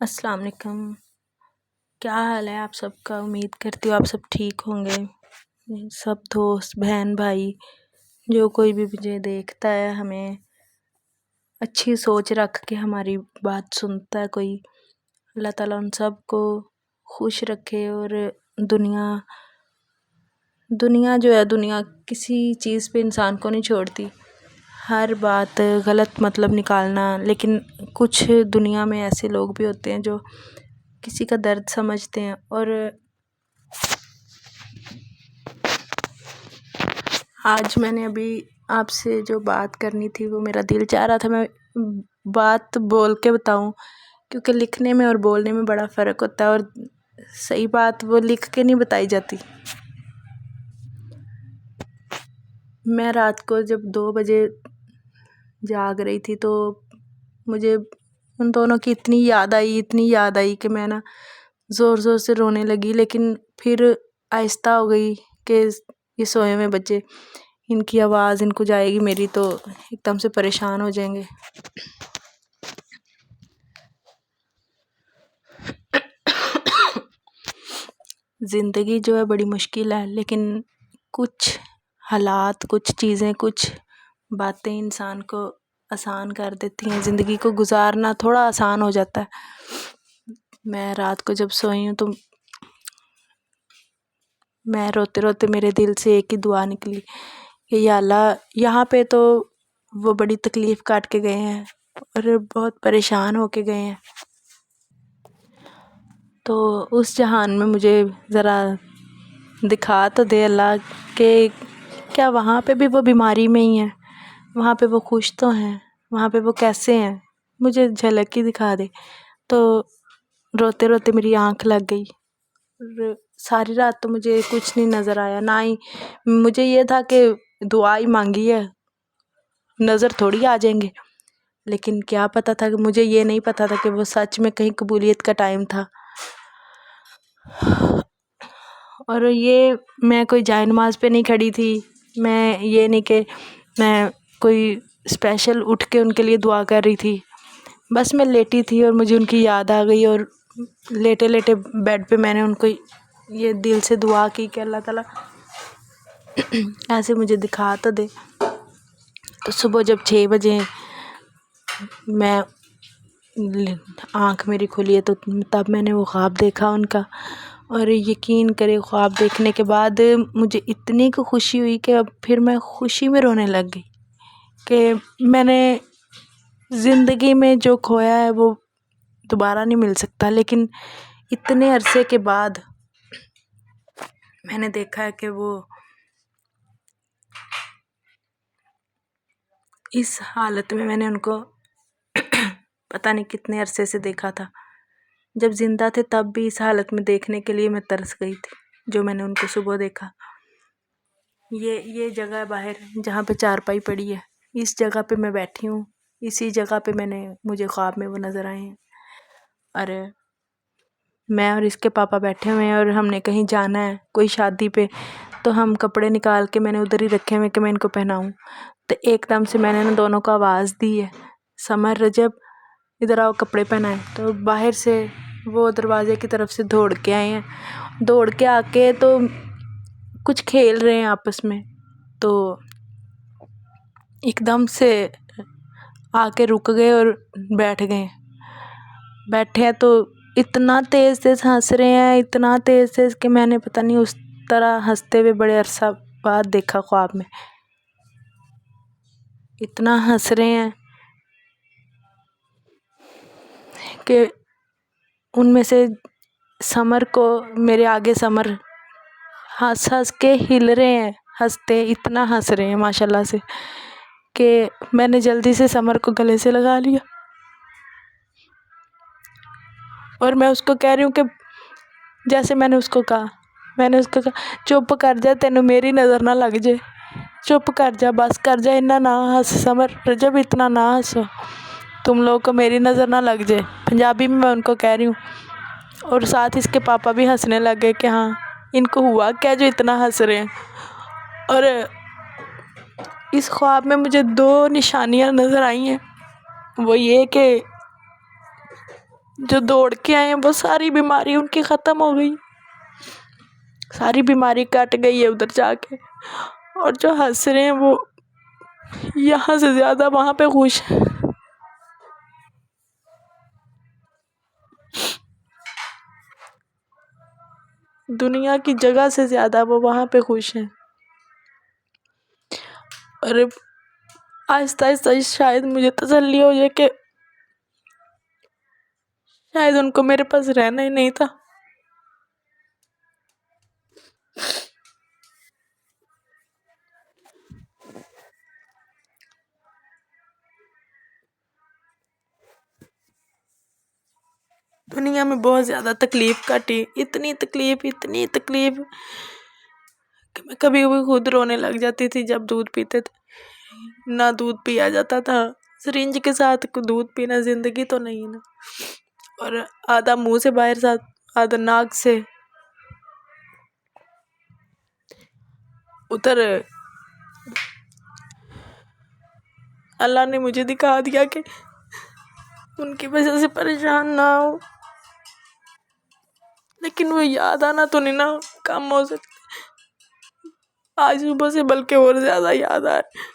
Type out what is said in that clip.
السلام علیکم، کیا حال ہے آپ سب کا؟ امید کرتی ہوں آپ سب ٹھیک ہوں گے۔ سب دوست بہن بھائی جو کوئی بھی مجھے دیکھتا ہے، ہمیں اچھی سوچ رکھ کے ہماری بات سنتا ہے کوئی، اللہ تعالیٰ ان سب کو خوش رکھے۔ اور دنیا جو ہے، دنیا کسی چیز پہ انسان کو نہیں چھوڑتی، ہر بات غلط مطلب نکالنا۔ لیکن کچھ دنیا میں ایسے لوگ بھی ہوتے ہیں جو کسی کا درد سمجھتے ہیں۔ اور آج میں نے ابھی آپ سے جو بات کرنی تھی، وہ میرا دل چاہ رہا تھا میں بات بول کے بتاؤں، کیونکہ لکھنے میں اور بولنے میں بڑا فرق ہوتا ہے، اور صحیح بات وہ لکھ کے نہیں بتائی جاتی۔ میں رات کو جب 2 بجے جاگ رہی تھی تو مجھے ان دونوں کی اتنی یاد آئی کہ میں زور زور سے رونے لگی۔ لیکن پھر آہستہ ہو گئی کہ یہ سوئے ہوئے بچے، ان کی آواز ان کو جائے گی میری تو ایک دم سے پریشان ہو جائیں گے۔ زندگی جو ہے بڑی مشکل ہے، لیکن کچھ حالات، کچھ چیزیں، کچھ باتیں انسان کو آسان کر دیتی ہیں، زندگی کو گزارنا تھوڑا آسان ہو جاتا ہے۔ میں رات کو جب سوئی ہوں تو میں روتے روتے میرے دل سے ایک ہی دعا نکلی کہ یا اللہ، یہاں پہ تو وہ بڑی تکلیف کاٹ کے گئے ہیں اور بہت پریشان ہو کے گئے ہیں، تو اس جہان میں مجھے ذرا دکھا تو دے اللہ کہ کیا وہاں پہ بھی وہ بیماری میں ہی ہیں، وہاں پہ وہ خوش تو ہیں، وہاں پہ وہ کیسے ہیں، مجھے جھلک ہی دکھا دے۔ تو روتے روتے میری آنکھ لگ گئی، اور ساری رات تو مجھے کچھ نہیں نظر آیا، نہ ہی مجھے یہ تھا کہ دعا ہی مانگی ہے، نظر تھوڑی آ جائیں گے۔ لیکن کیا پتہ تھا کہ مجھے یہ نہیں پتہ تھا کہ وہ سچ میں کہیں قبولیت کا ٹائم تھا۔ اور یہ میں کوئی جائے نماز پہ نہیں کھڑی تھی، میں یہ نہیں کہ میں کوئی اسپیشل اٹھ کے ان کے لیے دعا کر رہی تھی، بس میں لیٹی تھی اور مجھے ان کی یاد آ گئی، اور لیٹے لیٹے بیڈ پہ میں نے ان کو یہ دل سے دعا کی کہ اللہ تعالیٰ ایسے مجھے دکھا تو دے۔ تو صبح جب 6 بجے میں آنکھ میری کھلی ہے تو تب میں نے وہ خواب دیکھا ان کا، اور یقین کرے خواب دیکھنے کے بعد مجھے اتنی کو خوشی ہوئی کہ اب پھر میں خوشی میں رونے لگ گئی کہ میں نے زندگی میں جو کھویا ہے وہ دوبارہ نہیں مل سکتا۔ لیکن اتنے عرصے کے بعد میں نے دیکھا ہے کہ وہ اس حالت میں نے ان کو پتہ نہیں کتنے عرصے سے دیکھا تھا، جب زندہ تھے تب بھی اس حالت میں دیکھنے کے لیے میں ترس گئی تھی، جو میں نے ان کو صبح دیکھا۔ یہ جگہ ہے باہر جہاں پہ چارپائی پڑی ہے، اس جگہ پہ میں بیٹھی ہوں، اسی جگہ پہ مجھے خواب میں وہ نظر آئے ہیں، اور میں اور اس کے پاپا بیٹھے ہوئے ہیں، اور ہم نے کہیں جانا ہے کوئی شادی پہ، تو ہم کپڑے نکال کے میں نے ادھر ہی رکھے ہوئے کہ میں ان کو پہناؤں، تو ایک دم سے میں نے دونوں کو آواز دی ہے، سمر، رجب، ادھر آؤ کپڑے پہنائیں۔ تو باہر سے وہ دروازے کی طرف سے دوڑ کے آئے ہیں، دوڑ کے آ کے تو کچھ کھیل رہے ہیں آپس میں، تو ایک دم سے آ کے رک گئے اور بیٹھ گئے، بیٹھے ہیں تو اتنا تیز تیز ہنس رہے ہیں، اتنا تیز تیز کہ میں نے پتہ نہیں اس طرح ہنستے ہوئے بڑے عرصہ بعد دیکھا خواب میں، اتنا ہنس رہے ہیں کہ ان میں سے سمر کو، میرے آگے سمر ہنس ہنس کے ہل رہے ہیں، ہنستے اتنا ہنس رہے ہیں ماشاءاللہ سے کہ میں نے جلدی سے سمر کو گلے سے لگا لیا، اور میں اس کو کہہ رہی ہوں کہ جیسے میں نے اس کو کہا چپ کر جا، تینوں میری نظر نہ لگ جائے، چپ کر جا، بس کر جا، اتنا نہ ہنس سمر، رجب اتنا نہ ہنسو، تم لوگ کو میری نظر نہ لگ جائے، پنجابی میں ان کو کہہ رہی ہوں۔ اور ساتھ اس کے پاپا بھی ہنسنے لگ گئے کہ ہاں ان کو ہوا کیا جو اتنا ہنس رہے ہیں۔ اور اس خواب میں مجھے 2 نشانیاں نظر آئی ہیں، وہ یہ کہ جو دوڑ کے آئے ہیں وہ ساری بیماری ان کی ختم ہو گئی، ساری بیماری کٹ گئی ہے ادھر جا کے، اور جو ہنس رہے ہیں وہ یہاں سے زیادہ وہاں پہ خوش ہیں۔ دنیا کی جگہ سے زیادہ وہ وہاں پہ خوش ہیں، اور آہستہ آہستہ شاید مجھے تسلی ہو جائے کہ شاید ان کو میرے پاس رہنا ہی نہیں تھا۔ دنیا میں بہت زیادہ تکلیف کٹی، اتنی تکلیف کہ میں کبھی کبھی خود رونے لگ جاتی تھی جب دودھ پیتے تھے، نہ دودھ پیا جاتا تھا، سرنج کے ساتھ دودھ پینا زندگی تو نہیں نا، اور آدھا منہ سے باہر آدھا ناک سے۔ ادھر اللہ نے مجھے دکھا دیا کہ ان کی وجہ سے پریشان نہ ہو، لیکن وہ یاد آنا تو نہیں نا کم ہو سکتا، آج صبح سے بلکہ اور زیادہ یاد آ رہا ہے۔